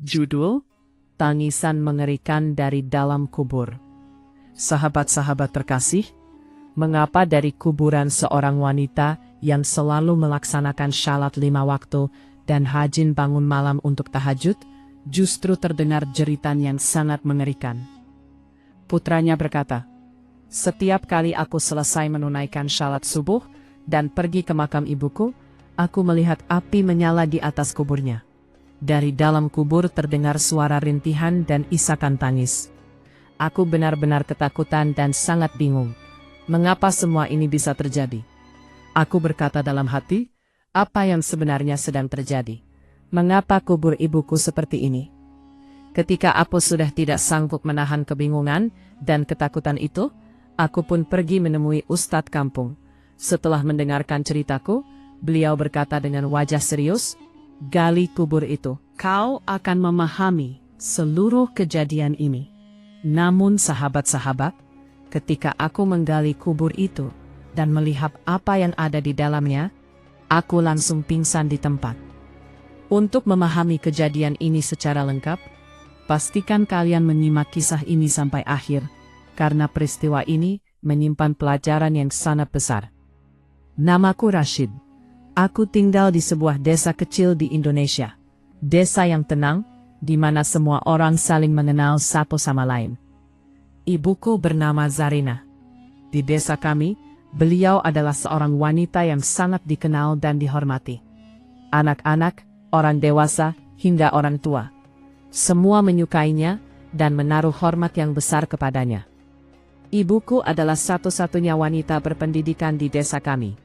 Judul: Tangisan Mengerikan dari Dalam Kubur. Sahabat-sahabat terkasih, mengapa dari kuburan seorang wanita yang selalu melaksanakan syalat 5 waktu dan rajin bangun malam untuk tahajud, justru terdengar jeritan yang sangat mengerikan? Putranya berkata, "Setiap kali aku selesai menunaikan syalat subuh dan pergi ke makam ibuku, aku melihat api menyala di atas kuburnya. Dari dalam kubur terdengar suara rintihan dan isakan tangis. Aku benar-benar ketakutan dan sangat bingung. Mengapa semua ini bisa terjadi?" Aku berkata dalam hati, apa yang sebenarnya sedang terjadi? Mengapa kubur ibuku seperti ini? Ketika aku sudah tidak sanggup menahan kebingungan dan ketakutan itu, aku pun pergi menemui Ustadz kampung. Setelah mendengarkan ceritaku, beliau berkata dengan wajah serius, "Gali kubur itu, kau akan memahami seluruh kejadian ini." Namun sahabat-sahabat, ketika aku menggali kubur itu dan melihat apa yang ada di dalamnya, aku langsung pingsan di tempat. Untuk memahami kejadian ini secara lengkap, pastikan kalian menyimak kisah ini sampai akhir, karena peristiwa ini menyimpan pelajaran yang sangat besar. Namaku Rashid. Aku tinggal di sebuah desa kecil di Indonesia. Desa yang tenang, di mana semua orang saling mengenal satu sama lain. Ibuku bernama Zarina. Di desa kami, beliau adalah seorang wanita yang sangat dikenal dan dihormati. Anak-anak, orang dewasa, hingga orang tua, semua menyukainya dan menaruh hormat yang besar kepadanya. Ibuku adalah satu-satunya wanita berpendidikan di desa kami.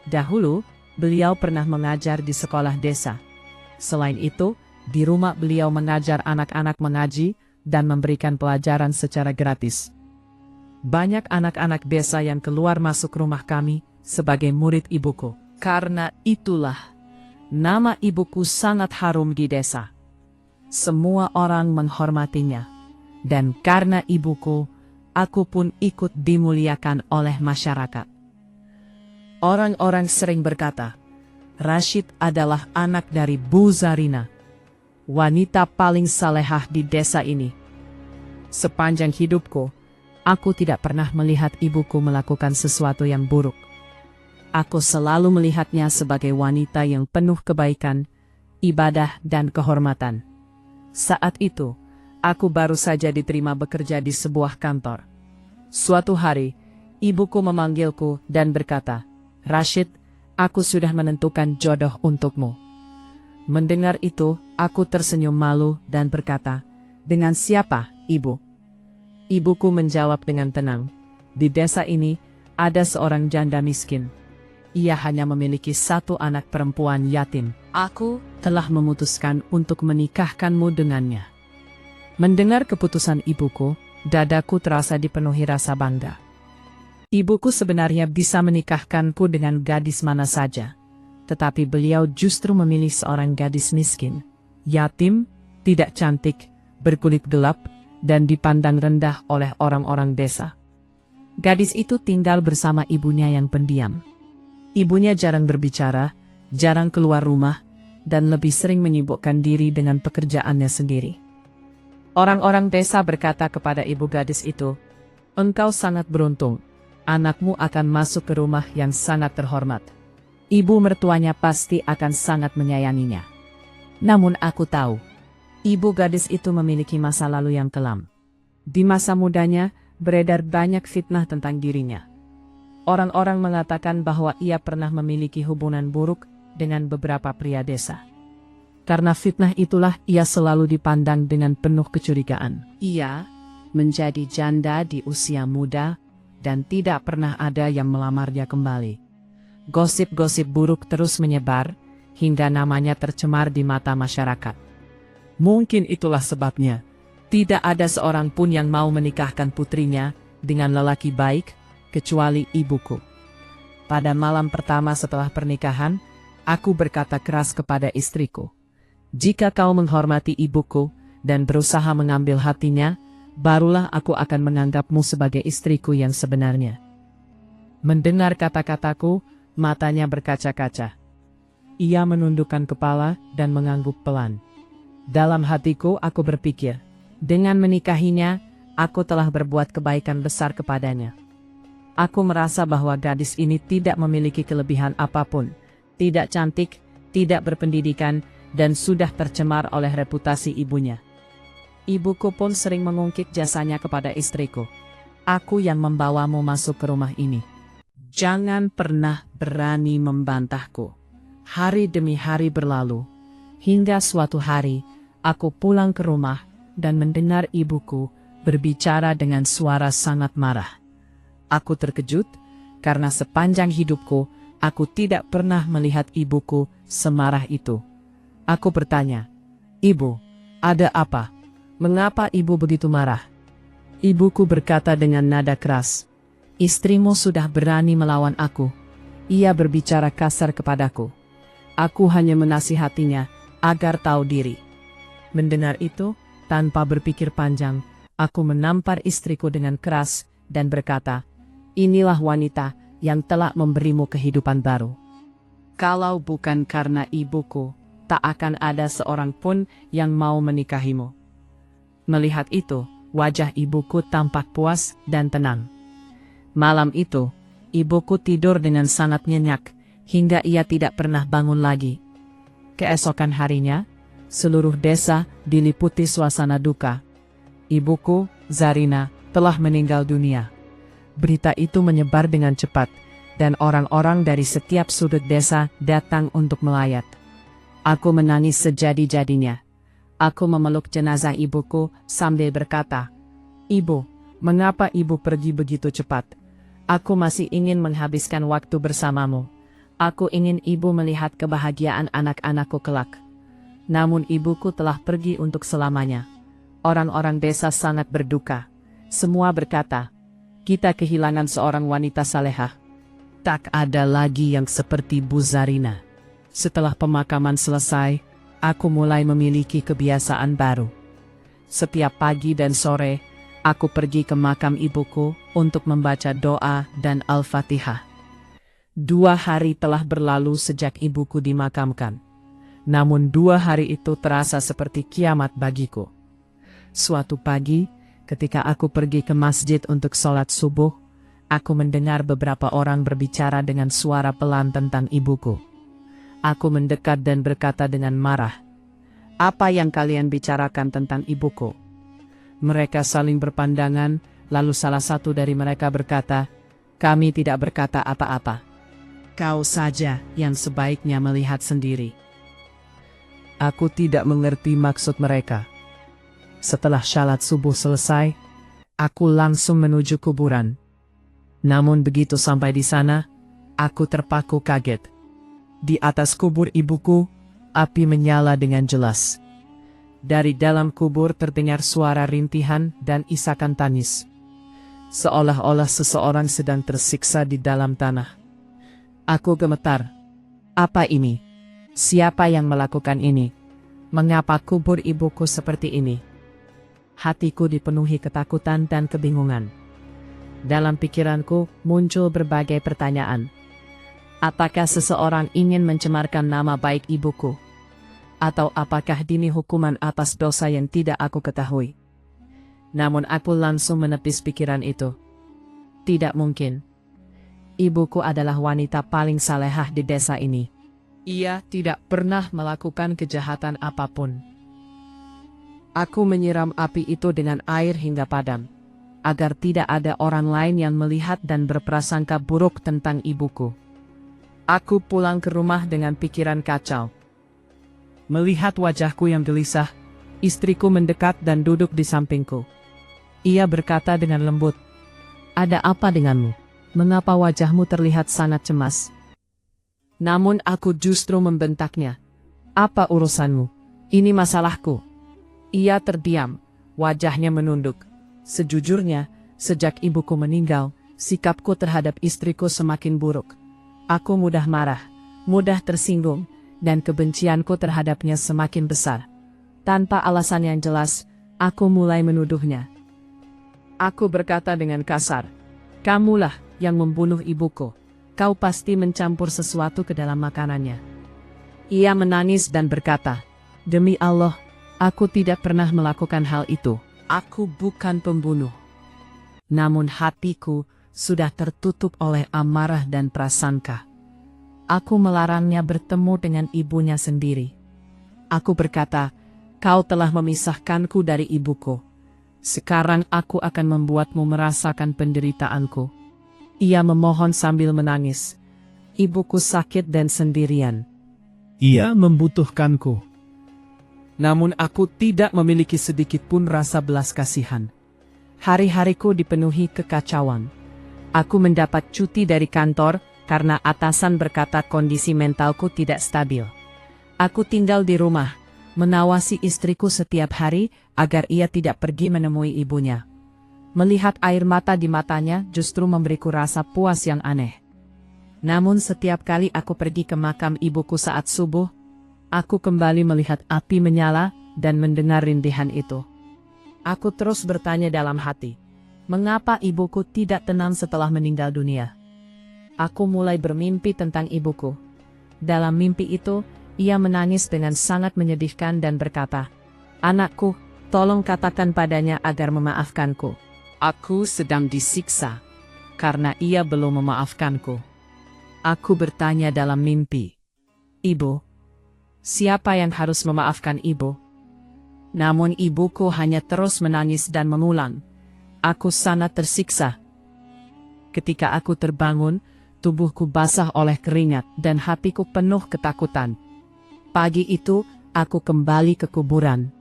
Dahulu, beliau pernah mengajar di sekolah desa. Selain itu, di rumah beliau mengajar anak-anak mengaji dan memberikan pelajaran secara gratis. Banyak anak-anak desa yang keluar masuk rumah kami sebagai murid ibuku. Karena itulah, nama ibuku sangat harum di desa. Semua orang menghormatinya. Dan karena ibuku, aku pun ikut dimuliakan oleh masyarakat. Orang-orang sering berkata, Rashid adalah anak dari Bu Zarina, wanita paling salehah di desa ini. Sepanjang hidupku, aku tidak pernah melihat ibuku melakukan sesuatu yang buruk. Aku selalu melihatnya sebagai wanita yang penuh kebaikan, ibadah, dan kehormatan. Saat itu, aku baru saja diterima bekerja di sebuah kantor. Suatu hari, ibuku memanggilku dan berkata, "Rashid, aku sudah menentukan jodoh untukmu." Mendengar itu, aku tersenyum malu dan berkata, "Dengan siapa, Ibu?" Ibuku menjawab dengan tenang, "Di desa ini, ada seorang janda miskin. Ia hanya memiliki satu anak perempuan yatim. Aku telah memutuskan untuk menikahkanmu dengannya." Mendengar keputusan ibuku, dadaku terasa dipenuhi rasa bangga. Ibuku sebenarnya bisa menikahkanku dengan gadis mana saja. Tetapi beliau justru memilih seorang gadis miskin, yatim, tidak cantik, berkulit gelap, dan dipandang rendah oleh orang-orang desa. Gadis itu tinggal bersama ibunya yang pendiam. Ibunya jarang berbicara, jarang keluar rumah, dan lebih sering menyibukkan diri dengan pekerjaannya sendiri. Orang-orang desa berkata kepada ibu gadis itu, "Engkau sangat beruntung. Anakmu akan masuk ke rumah yang sangat terhormat. Ibu mertuanya pasti akan sangat menyayanginya." Namun aku tahu, ibu gadis itu memiliki masa lalu yang kelam. Di masa mudanya, beredar banyak fitnah tentang dirinya. Orang-orang mengatakan bahwa ia pernah memiliki hubungan buruk dengan beberapa pria desa. Karena fitnah itulah ia selalu dipandang dengan penuh kecurigaan. Ia menjadi janda di usia muda, dan tidak pernah ada yang melamarnya kembali. Gosip-gosip buruk terus menyebar, hingga namanya tercemar di mata masyarakat. Mungkin itulah sebabnya, tidak ada seorang pun yang mau menikahkan putrinya dengan lelaki baik, kecuali ibuku. Pada malam pertama setelah pernikahan, aku berkata keras kepada istriku, "Jika kau menghormati ibuku dan berusaha mengambil hatinya, barulah aku akan menganggapmu sebagai istriku yang sebenarnya." Mendengar kata-kataku, matanya berkaca-kaca. Ia menundukkan kepala dan mengangguk pelan. Dalam hatiku aku berpikir, dengan menikahinya, aku telah berbuat kebaikan besar kepadanya. Aku merasa bahwa gadis ini tidak memiliki kelebihan apapun, tidak cantik, tidak berpendidikan, dan sudah tercemar oleh reputasi ibunya. Ibuku pun sering mengungkit jasanya kepada istriku. Aku yang membawamu masuk ke rumah ini. Jangan pernah berani membantahku. Hari demi hari berlalu, hingga suatu hari, aku pulang ke rumah dan mendengar ibuku berbicara dengan suara sangat marah. Aku terkejut, karena sepanjang hidupku, aku tidak pernah melihat ibuku semarah itu. Aku bertanya, "Ibu, ada apa? Mengapa ibu begitu marah?" Ibuku berkata dengan nada keras, "Istrimu sudah berani melawan aku. Ia berbicara kasar kepadaku. Aku hanya menasihatinya agar tahu diri." Mendengar itu, tanpa berpikir panjang, aku menampar istriku dengan keras dan berkata, "Inilah wanita yang telah memberimu kehidupan baru. Kalau bukan karena ibuku, tak akan ada seorang pun yang mau menikahimu." Melihat itu, wajah ibuku tampak puas dan tenang. Malam itu, ibuku tidur dengan sangat nyenyak, hingga ia tidak pernah bangun lagi. Keesokan harinya, seluruh desa diliputi suasana duka. Ibuku, Zarina, telah meninggal dunia. Berita itu menyebar dengan cepat, dan orang-orang dari setiap sudut desa datang untuk melayat. Aku menangis sejadi-jadinya. Aku memeluk jenazah ibuku sambil berkata, "Ibu, mengapa ibu pergi begitu cepat? Aku masih ingin menghabiskan waktu bersamamu. Aku ingin ibu melihat kebahagiaan anak-anakku kelak." Namun ibuku telah pergi untuk selamanya. Orang-orang desa sangat berduka. Semua berkata, "Kita kehilangan seorang wanita salehah. Tak ada lagi yang seperti Bu Zarina." Setelah pemakaman selesai, aku mulai memiliki kebiasaan baru. Setiap pagi dan sore, aku pergi ke makam ibuku untuk membaca doa dan Al-Fatihah. 2 hari telah berlalu sejak ibuku dimakamkan. Namun 2 hari itu terasa seperti kiamat bagiku. Suatu pagi, ketika aku pergi ke masjid untuk sholat subuh, aku mendengar beberapa orang berbicara dengan suara pelan tentang ibuku. Aku mendekat dan berkata dengan marah, "Apa yang kalian bicarakan tentang ibuku?" Mereka saling berpandangan, lalu salah satu dari mereka berkata, "Kami tidak berkata apa-apa. Kau saja yang sebaiknya melihat sendiri." Aku tidak mengerti maksud mereka. Setelah salat subuh selesai, aku langsung menuju kuburan. Namun begitu sampai di sana, aku terpaku kaget. Di atas kubur ibuku, api menyala dengan jelas. Dari dalam kubur terdengar suara rintihan dan isakan tangis. Seolah-olah seseorang sedang tersiksa di dalam tanah. Aku gemetar. Apa ini? Siapa yang melakukan ini? Mengapa kubur ibuku seperti ini? Hatiku dipenuhi ketakutan dan kebingungan. Dalam pikiranku muncul berbagai pertanyaan. Apakah seseorang ingin mencemarkan nama baik ibuku? Atau apakah ini hukuman atas dosa yang tidak aku ketahui? Namun aku langsung menepis pikiran itu. Tidak mungkin. Ibuku adalah wanita paling salehah di desa ini. Ia tidak pernah melakukan kejahatan apapun. Aku menyiram api itu dengan air hingga padam, agar tidak ada orang lain yang melihat dan berprasangka buruk tentang ibuku. Aku pulang ke rumah dengan pikiran kacau. Melihat wajahku yang gelisah, istriku mendekat dan duduk di sampingku. Ia berkata dengan lembut, "Ada apa denganmu? Mengapa wajahmu terlihat sangat cemas?" Namun aku justru membentaknya. "Apa urusanmu? Ini masalahku." Ia terdiam, wajahnya menunduk. Sejujurnya, sejak ibuku meninggal, sikapku terhadap istriku semakin buruk. Aku mudah marah, mudah tersinggung, dan kebencianku terhadapnya semakin besar. Tanpa alasan yang jelas, aku mulai menuduhnya. Aku berkata dengan kasar, "Kamulah yang membunuh ibuku. Kau pasti mencampur sesuatu ke dalam makanannya." Ia menangis dan berkata, "Demi Allah, Aku tidak pernah melakukan hal itu. Aku bukan pembunuh. Namun hatiku sudah tertutup oleh amarah dan prasangka. Aku melarangnya bertemu dengan ibunya sendiri. Aku berkata, "Kau telah memisahkanku dari ibuku. Sekarang aku akan membuatmu merasakan penderitaanku." Ia memohon sambil menangis. "Ibuku sakit dan sendirian. Ia membutuhkanku. Namun aku tidak memiliki sedikit pun rasa belas kasihan. Hari-hariku dipenuhi kekacauan. Aku mendapat cuti dari kantor karena atasan berkata kondisi mentalku tidak stabil. Aku tinggal di rumah, mengawasi istriku setiap hari agar ia tidak pergi menemui ibunya. Melihat air mata di matanya justru memberiku rasa puas yang aneh. Namun setiap kali aku pergi ke makam ibuku saat subuh, aku kembali melihat api menyala dan mendengar rintihan itu. Aku terus bertanya dalam hati, mengapa ibuku tidak tenang setelah meninggal dunia? Aku mulai bermimpi tentang ibuku. Dalam mimpi itu, ia menangis dengan sangat menyedihkan dan berkata, "Anakku, tolong katakan padanya agar memaafkanku. Aku sedang disiksa karena ia belum memaafkanku." Aku bertanya dalam mimpi, "Ibu, siapa yang harus memaafkan ibu?" Namun ibuku hanya terus menangis dan mengulang, "Aku sangat tersiksa." Ketika aku terbangun, tubuhku basah oleh keringat dan hatiku penuh ketakutan. Pagi itu, aku kembali ke kuburan.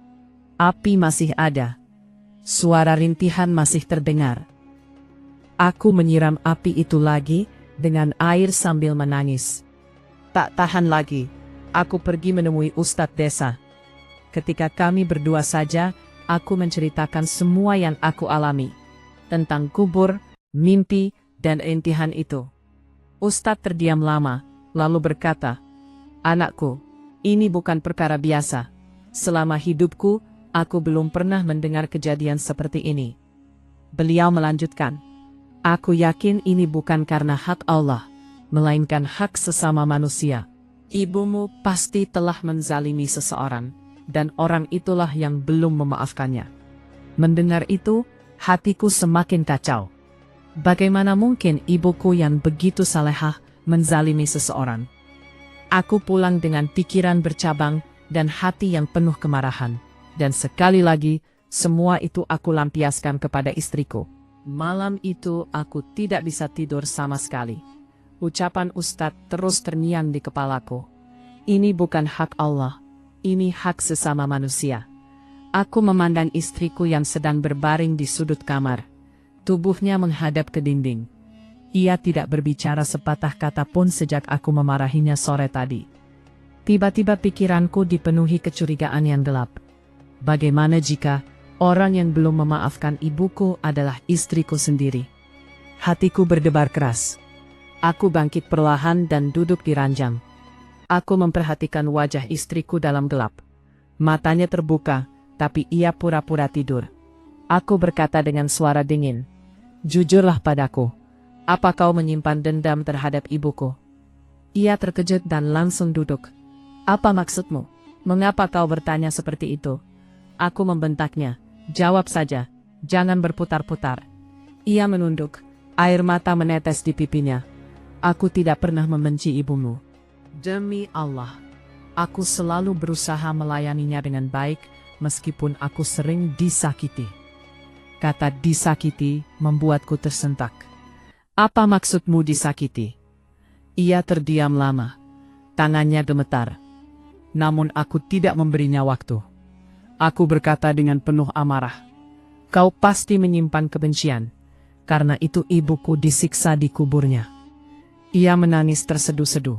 Api masih ada. Suara rintihan masih terdengar. Aku menyiram api itu lagi dengan air sambil menangis. Tak tahan lagi, aku pergi menemui Ustadz desa. Ketika kami berdua saja, aku menceritakan semua yang aku alami. Tentang kubur, mimpi, dan rintihan itu. Ustadz terdiam lama, lalu berkata, "Anakku, ini bukan perkara biasa. Selama hidupku, aku belum pernah mendengar kejadian seperti ini." Beliau melanjutkan, "Aku yakin ini bukan karena hak Allah, melainkan hak sesama manusia. Ibumu pasti telah menzalimi seseorang, dan orang itulah yang belum memaafkannya." Mendengar itu, hatiku semakin kacau. Bagaimana mungkin ibuku yang begitu salehah menzalimi seseorang? Aku pulang dengan pikiran bercabang dan hati yang penuh kemarahan. Dan sekali lagi, semua itu aku lampiaskan kepada istriku. Malam itu aku tidak bisa tidur sama sekali. Ucapan Ustadz terus terngiang di kepalaku. Ini bukan hak Allah, ini hak sesama manusia. Aku memandang istriku yang sedang berbaring di sudut kamar. Tubuhnya menghadap ke dinding. Ia tidak berbicara sepatah kata pun sejak aku memarahinya sore tadi. Tiba-tiba pikiranku dipenuhi kecurigaan yang gelap. Bagaimana jika orang yang belum memaafkan ibuku adalah istriku sendiri? Hatiku berdebar keras. Aku bangkit perlahan dan duduk di ranjang. Aku memperhatikan wajah istriku dalam gelap. Matanya terbuka, tapi ia pura-pura tidur. Aku berkata dengan suara dingin, "Jujurlah padaku, apa kau menyimpan dendam terhadap ibuku?" Ia terkejut dan langsung duduk. "Apa maksudmu? Mengapa kau bertanya seperti itu?" Aku membentaknya, "Jawab saja, jangan berputar-putar." Ia menunduk, air mata menetes di pipinya. "Aku tidak pernah membenci ibumu. Demi Allah, aku selalu berusaha melayaninya dengan baik, meskipun aku sering disakiti." Kata disakiti membuatku tersentak. "Apa maksudmu disakiti?" Ia terdiam lama. Tangannya gemetar. Namun aku tidak memberinya waktu. Aku berkata dengan penuh amarah, "Kau pasti menyimpan kebencian. Karena itu ibuku disiksa di kuburnya." Ia menangis terseduh-seduh.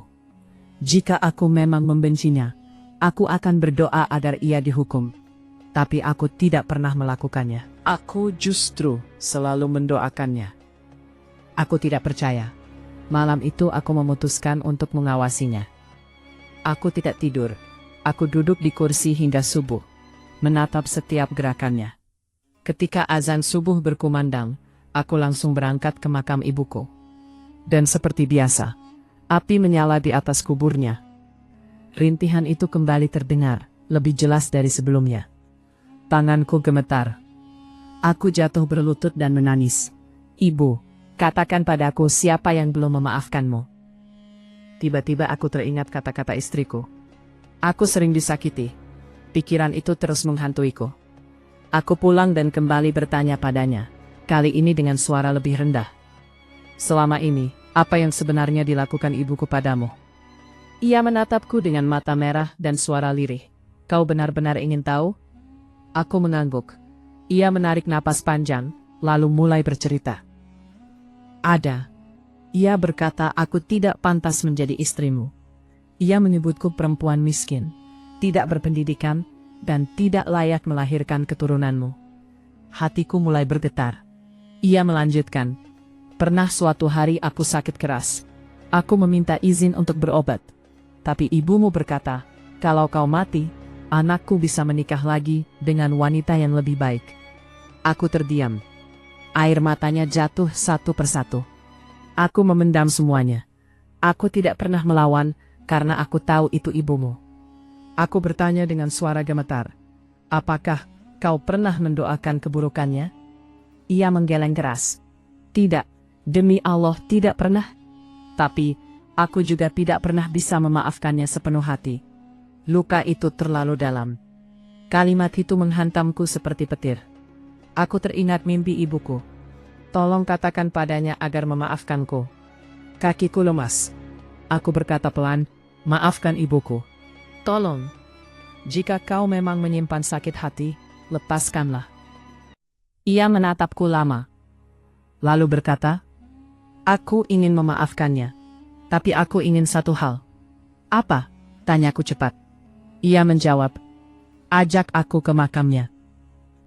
"Jika aku memang membencinya, aku akan berdoa agar ia dihukum. Tapi aku tidak pernah melakukannya. Aku justru selalu mendoakannya." Aku tidak percaya. Malam itu aku memutuskan untuk mengawasinya. Aku tidak tidur. Aku duduk di kursi hingga subuh, menatap setiap gerakannya. Ketika azan subuh berkumandang, aku langsung berangkat ke makam ibuku. Dan seperti biasa, api menyala di atas kuburnya. Rintihan itu kembali terdengar. lebih jelas dari sebelumnya. Tanganku gemetar. Aku jatuh berlutut dan menangis. Ibu, katakan padaku siapa yang belum memaafkanmu. Tiba-tiba aku teringat kata-kata istriku. Aku sering disakiti. Pikiran itu terus menghantuiku. Aku pulang dan kembali bertanya padanya. Kali ini dengan suara lebih rendah. Selama ini, apa yang sebenarnya dilakukan ibuku padamu? Ia menatapku dengan mata merah dan suara lirih. Kau benar-benar ingin tahu? Aku mengangguk. Ia menarik napas panjang, lalu mulai bercerita. Ada. Ia berkata aku tidak pantas menjadi istrimu. Ia menyebutku perempuan miskin, tidak berpendidikan, dan tidak layak melahirkan keturunanmu. Hatiku mulai bergetar. Ia melanjutkan. Pernah suatu hari aku sakit keras. Aku meminta izin untuk berobat. Tapi ibumu berkata, kalau kau mati, anakku bisa menikah lagi dengan wanita yang lebih baik. Aku terdiam. Air matanya jatuh satu persatu. Aku memendam semuanya. Aku tidak pernah melawan karena aku tahu itu ibumu. Aku bertanya dengan suara gemetar. Apakah kau pernah mendoakan keburukannya? Ia menggeleng keras. Tidak, demi Allah tidak pernah. Tapi, aku juga tidak pernah bisa memaafkannya sepenuh hati. Luka itu terlalu dalam. Kalimat itu menghantamku seperti petir. Aku teringat mimpi ibuku. Tolong katakan padanya agar memaafkanku. Kakiku lemas. Aku berkata pelan, maafkan ibuku. Tolong. Jika kau memang menyimpan sakit hati, lepaskanlah. Ia menatapku lama. Lalu berkata, aku ingin memaafkannya. Tapi aku ingin satu hal. Apa? Tanyaku cepat. Ia menjawab, ajak aku ke makamnya.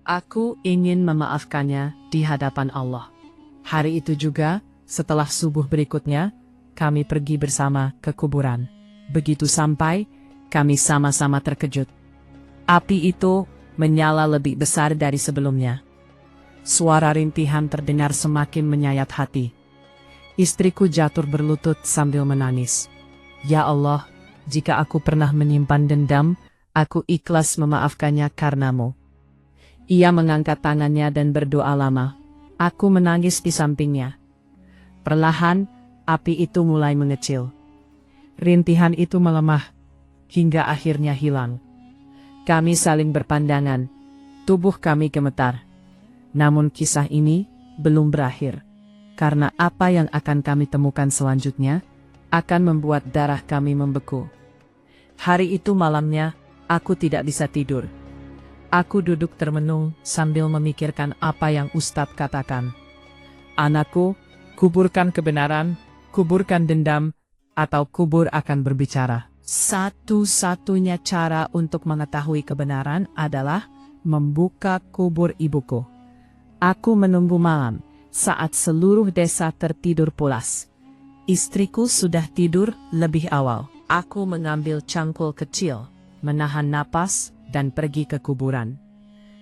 Aku ingin memaafkannya di hadapan Allah. Hari itu juga, setelah subuh berikutnya, kami pergi bersama ke kuburan. Begitu sampai, kami sama-sama terkejut. Api itu menyala lebih besar dari sebelumnya. Suara rintihan terdengar semakin menyayat hati. Istriku jatuh berlutut sambil menangis. Ya Allah, jika aku pernah menyimpan dendam, aku ikhlas memaafkannya karenamu. Ia mengangkat tangannya dan berdoa lama. Aku menangis di sampingnya. Perlahan, api itu mulai mengecil. Rintihan itu melemah, hingga akhirnya hilang. Kami saling berpandangan. Tubuh kami gemetar. Namun kisah ini belum berakhir. Karena apa yang akan kami temukan selanjutnya akan membuat darah kami membeku. Hari itu malamnya, aku tidak bisa tidur. Aku duduk termenung sambil memikirkan apa yang Ustadz katakan. Anakku, kuburkan kebenaran, kuburkan dendam, atau kubur akan berbicara. Satu-satunya cara untuk mengetahui kebenaran adalah membuka kubur ibuku. Aku menunggu malam, saat seluruh desa tertidur pulas. Istriku sudah tidur lebih awal. Aku mengambil cangkul kecil, menahan napas, dan pergi ke kuburan.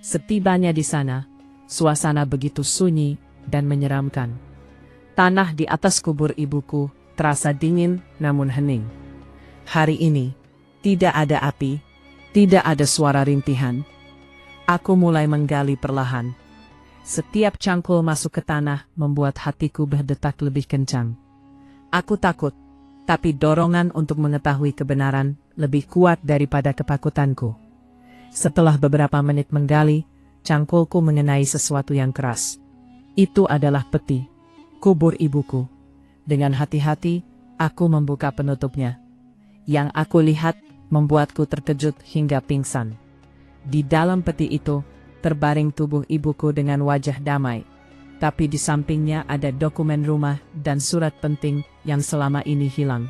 Setibanya di sana, suasana begitu sunyi dan menyeramkan. Tanah di atas kubur ibuku terasa dingin namun hening. Hari ini, tidak ada api, tidak ada suara rintihan. Aku mulai menggali perlahan. Setiap cangkul masuk ke tanah membuat hatiku berdetak lebih kencang. Aku takut, tapi dorongan untuk mengetahui kebenaran lebih kuat daripada ketakutanku. Setelah beberapa menit menggali, cangkulku mengenai sesuatu yang keras. Itu adalah peti, kubur ibuku. Dengan hati-hati, aku membuka penutupnya. Yang aku lihat membuatku terkejut hingga pingsan. Di dalam peti itu, terbaring tubuh ibuku dengan wajah damai. Tapi di sampingnya ada dokumen rumah dan surat penting yang selama ini hilang.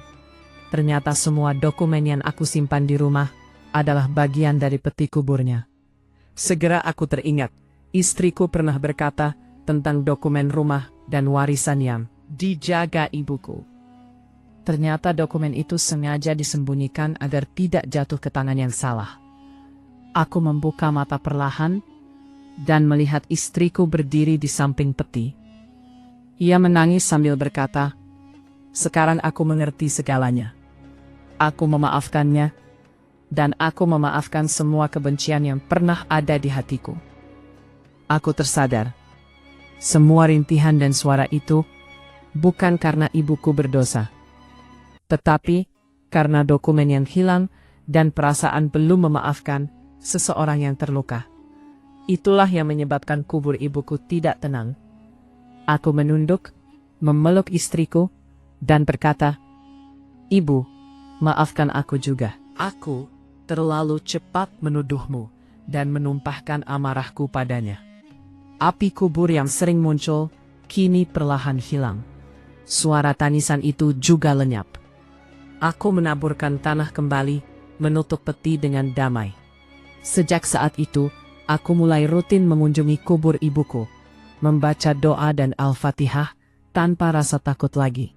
Ternyata semua dokumen yang aku simpan di rumah adalah bagian dari peti kuburnya. Segera aku teringat, istriku pernah berkata tentang dokumen rumah dan warisan yang dijaga ibuku. Ternyata dokumen itu sengaja disembunyikan agar tidak jatuh ke tangan yang salah. Aku membuka mata perlahan dan melihat istriku berdiri di samping peti. Ia menangis sambil berkata, sekarang aku mengerti segalanya. Aku memaafkannya. dan aku memaafkan semua kebencian yang pernah ada di hatiku. Aku tersadar, semua rintihan dan suara itu bukan karena ibuku berdosa, tetapi karena dokumen yang hilang dan perasaan belum memaafkan seseorang yang terluka. Itulah yang menyebabkan kubur ibuku tidak tenang. Aku menunduk, memeluk istriku, dan berkata, "Ibu, maafkan aku juga. Aku terlalu cepat menuduhmu dan menumpahkan amarahku padanya." Api kubur yang sering muncul, kini perlahan hilang. Suara tangisan itu juga lenyap. Aku menaburkan tanah kembali, menutup peti dengan damai. Sejak saat itu, aku mulai rutin mengunjungi kubur ibuku, membaca doa dan Al-Fatihah tanpa rasa takut lagi.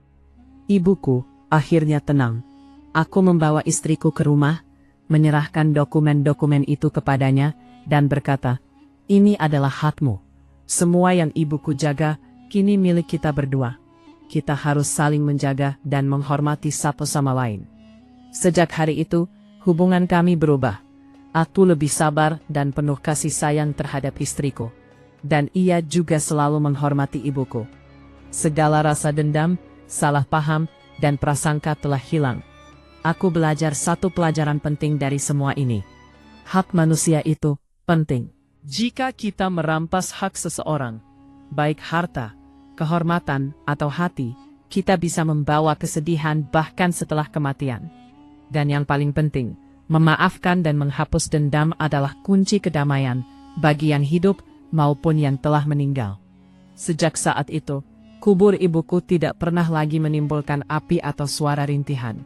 Ibuku akhirnya tenang. Aku membawa istriku ke rumah, menyerahkan dokumen-dokumen itu kepadanya, dan berkata, "Ini adalah hakmu. Semua yang ibuku jaga, kini milik kita berdua. Kita harus saling menjaga dan menghormati satu sama lain." Sejak hari itu, hubungan kami berubah. Aku lebih sabar dan penuh kasih sayang terhadap istriku. Dan ia juga selalu menghormati ibuku. Segala rasa dendam, salah paham, dan prasangka telah hilang. Aku belajar satu pelajaran penting dari semua ini. Hak manusia itu penting. Jika kita merampas hak seseorang, baik harta, kehormatan, atau hati, kita bisa membawa kesedihan bahkan setelah kematian. Dan yang paling penting, memaafkan dan menghapus dendam adalah kunci kedamaian bagi yang hidup maupun yang telah meninggal. Sejak saat itu, kubur ibuku tidak pernah lagi menimbulkan api atau suara rintihan.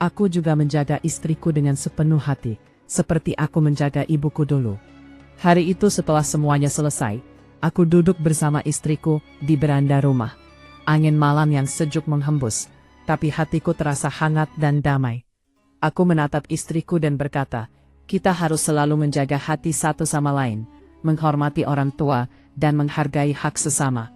Aku juga menjaga istriku dengan sepenuh hati, seperti aku menjaga ibuku dulu. Hari itu setelah semuanya selesai, aku duduk bersama istriku di beranda rumah. Angin malam yang sejuk menghembus, tapi hatiku terasa hangat dan damai. Aku menatap istriku dan berkata, "Kita harus selalu menjaga hati satu sama lain, menghormati orang tua, dan menghargai hak sesama."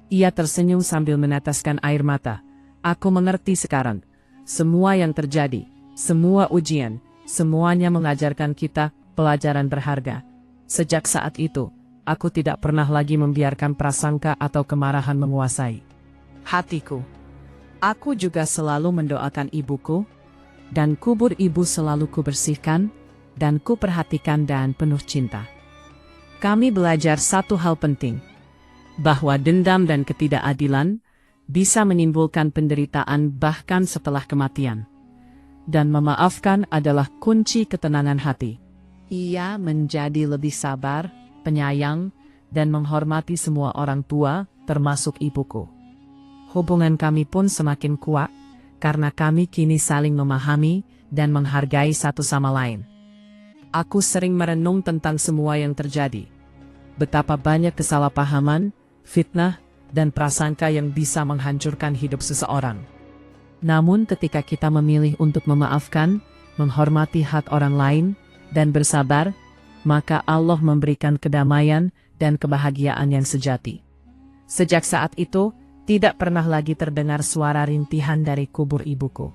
Ia tersenyum sambil meneteskan air mata. Aku mengerti sekarang. Semua yang terjadi, semua ujian, semuanya mengajarkan kita pelajaran berharga. Sejak saat itu, aku tidak pernah lagi membiarkan prasangka atau kemarahan menguasai hatiku. Aku juga selalu mendoakan ibuku, dan kubur ibu selalu kubersihkan, dan kuperhatikan dan penuh cinta. Kami belajar satu hal penting, bahwa dendam dan ketidakadilan bisa menimbulkan penderitaan bahkan setelah kematian. Dan memaafkan adalah kunci ketenangan hati. Ia menjadi lebih sabar, penyayang, dan menghormati semua orang tua, termasuk ibuku. Hubungan kami pun semakin kuat, karena kami kini saling memahami dan menghargai satu sama lain. Aku sering merenung tentang semua yang terjadi. Betapa banyak kesalahpahaman, fitnah, dan prasangka yang bisa menghancurkan hidup seseorang. Namun ketika kita memilih untuk memaafkan, menghormati hak orang lain, dan bersabar, maka Allah memberikan kedamaian dan kebahagiaan yang sejati. Sejak saat itu, tidak pernah lagi terdengar suara rintihan dari kubur ibuku.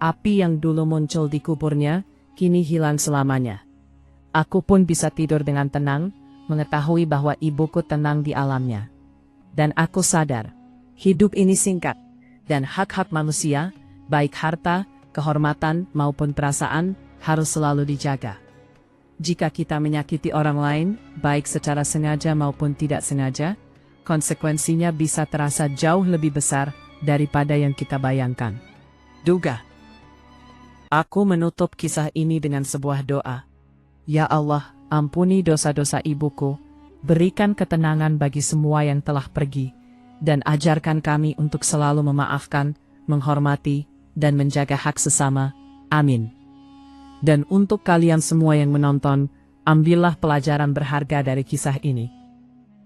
Api yang dulu muncul di kuburnya, kini hilang selamanya. Aku pun bisa tidur dengan tenang, mengetahui bahwa ibuku tenang di alamnya. Dan aku sadar, hidup ini singkat, dan hak-hak manusia, baik harta, kehormatan, maupun perasaan, harus selalu dijaga. Jika kita menyakiti orang lain, baik secara sengaja maupun tidak sengaja, konsekuensinya bisa terasa jauh lebih besar daripada yang kita bayangkan. Duga. Aku menutup kisah ini dengan sebuah doa. Ya Allah, ampuni dosa-dosa ibuku, berikan ketenangan bagi semua yang telah pergi, dan ajarkan kami untuk selalu memaafkan, menghormati, dan menjaga hak sesama. Amin. Dan untuk kalian semua yang menonton, ambillah pelajaran berharga dari kisah ini.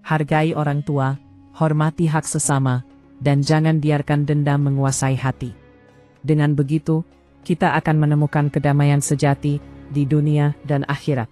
Hargai orang tua, hormati hak sesama, dan jangan biarkan dendam menguasai hati. Dengan begitu, kita akan menemukan kedamaian sejati di dunia dan akhirat.